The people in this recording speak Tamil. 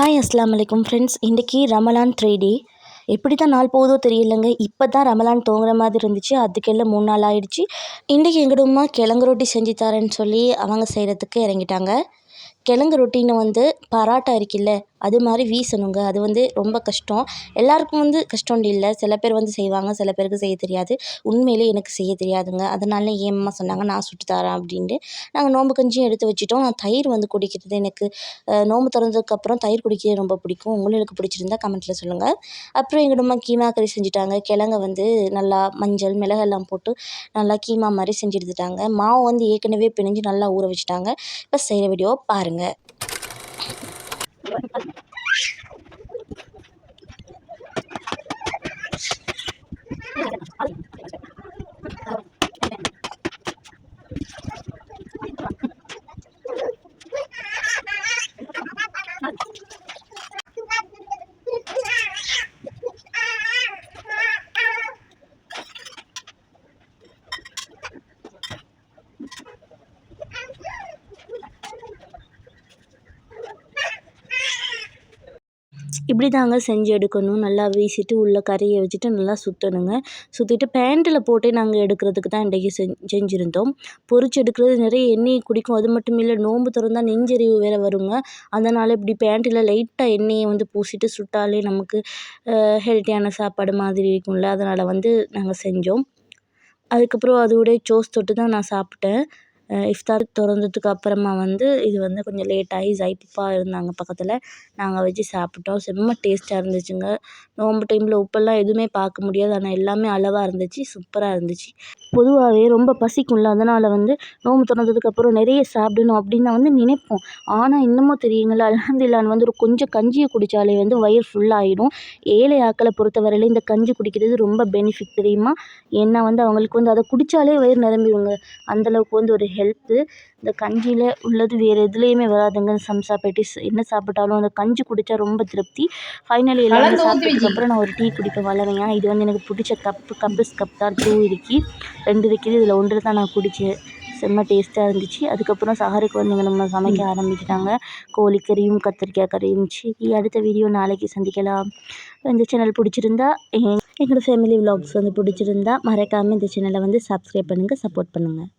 ஹாய் அஸ்லாம் வலைக்கம் ஃப்ரெண்ட்ஸ். இன்றைக்கி ரமலான் 3 எப்படி தான் நாள் போகுதோ தெரியலங்க. இப்போ தான் ரமலான் தூங்குற மாதிரி இருந்துச்சு. அதுக்கெல்லாம் 3 நாள் ஆயிடுச்சு. இன்றைக்கி எங்கள் அம்மா கிழங்கு ரொட்டி செஞ்சு தரேன்னு சொல்லி அவங்க செய்கிறதுக்கு இறங்கிட்டாங்க. கிழங்கு ரொட்டின்னு வந்து பராட்டா இருக்குல்ல, அது மாதிரி வீசணுங்க. அது வந்து ரொம்ப கஷ்டம். எல்லாருக்கும் வந்து கஷ்டம் இல்லை. சில பேர் வந்து செய்வாங்க, சில பேருக்கு செய்ய தெரியாது. உண்மையிலே எனக்கு செய்ய தெரியாதுங்க. அதனால என் அம்மா சொன்னாங்க நான் சுட்டு தரேன் அப்படின்ட்டு. நாங்கள் நோம்பு கஞ்சியும் எடுத்து வச்சுட்டோம். நான் தயிர் வந்து குடிக்கிறது எனக்கு நோம்பு திறந்ததுக்கப்புறம் தயிர் குடிக்கிறது ரொம்ப பிடிக்கும். உங்களுக்கு பிடிச்சிருந்தா கமெண்ட்டில் சொல்லுங்கள். அப்புறம் எங்கள் அம்மா கீமா கறி செஞ்சுட்டாங்க. கிழங்க வந்து நல்லா மஞ்சள் மிளகெல்லாம் போட்டு நல்லா கீமா மாதிரி செஞ்சு எடுத்துட்டாங்க. மாவு வந்து ஏற்கனவே பிணைஞ்சு நல்லா ஊற வச்சுட்டாங்க. இப்போ செய்கிற வீடியோ பாருங்கள். இப்படி தாங்க செஞ்சு எடுக்கணும். நல்லா வீசிட்டு உள்ளே கறியை வச்சுட்டு நல்லா சுற்றணுங்க. சுற்றிட்டு பேண்டில் போட்டு நாங்கள் எடுக்கிறதுக்கு தான் இன்றைக்கி செஞ்சுருந்தோம். பொரிச்சு எடுக்கிறது நிறைய எண்ணெயை குடிக்கும். அது மட்டும் இல்லை, நோன்பு திறந்தால் நெஞ்செறிவு வேறு வருங்க. அதனால் இப்படி பேண்டில் லைட்டாக எண்ணெயை வந்து பூசிட்டு சுட்டாலே நமக்கு ஹெல்த்தியான சாப்பாடு மாதிரி இருக்கும்ல. அதனால் வந்து நாங்கள் செஞ்சோம். அதுக்கப்புறம் அதோடைய சோஸ் தொட்டு தான் நான் சாப்பிட்டேன். இஃப்தார் திறந்ததுக்கு அப்புறமா வந்து இது வந்து கொஞ்சம் லேட் ஆகி ஜைப்பா இருந்தாங்க பக்கத்தில். நாங்கள் வச்சு சாப்பிட்டோம். செம்ம டேஸ்ட்டாக இருந்துச்சுங்க. நோம்பு டைமில் உப்பெல்லாம் எதுவுமே பார்க்க முடியாது. ஆனால் எல்லாமே அளவாக இருந்துச்சு. சூப்பராக இருந்துச்சு. பொதுவாகவே ரொம்ப பசிக்கும்ல. அதனால் வந்து நோம்பு திறந்ததுக்கப்புறம் நிறைய சாப்பிடணும் அப்படின்னு நான் வந்து நினைப்போம். ஆனால் இன்னமும் தெரியுங்களா, அல்ஹம்துலில்லாஹ் வந்து ஒரு கொஞ்சம் கஞ்சியை குடித்தாலே வந்து வயிறு ஃபுல்லாகிடும். ஏழை ஆக்களை பொறுத்தவரையில இந்த கஞ்சி குடிக்கிறது ரொம்ப பெனிஃபிட் தெரியுமா? ஏன்னா வந்து அவங்களுக்கு வந்து அதை குடித்தாலே வயிறு நிரம்பிடுங்க. அந்தளவுக்கு வந்து ஒரு ஹெல்த்து இந்த கஞ்சியில் உள்ளது. வேறு எதுலேயுமே வராதுங்க. சம்சா பேட்டிஸ் என்ன சாப்பிட்டாலும் அந்த கஞ்சி குடித்தா ரொம்ப திருப்தி. ஃபைனலி எல்லாமே சாப்பிட்டதுக்கப்புறம் நான் ஒரு டீ குடிப்பேன் வளமையா. இது வந்து எனக்கு பிடிச்ச கப்ஸ் கப் தான் 2 இருக்குது. 2 இருக்குது. இதில் 1 தான் நான் குடித்தேன். செம்ம டேஸ்ட்டாக இருந்துச்சு. அதுக்கப்புறம் சஹருக்கு வந்து இங்கே நம்ம சமைக்க ஆரம்பிச்சிட்டாங்க. கோழிக்கறியும் கத்திரிக்காய் கறியும். சரி, அடுத்த வீடியோ நாளைக்கு சந்திக்கலாம். இந்த சேனல் பிடிச்சிருந்தா எங்களோட ஃபேமிலி விலாக்ஸ் வந்து பிடிச்சிருந்தா மறக்காமல் இந்த சேனலை வந்து சப்ஸ்கிரைப் பண்ணுங்கள், சப்போர்ட் பண்ணுங்கள்.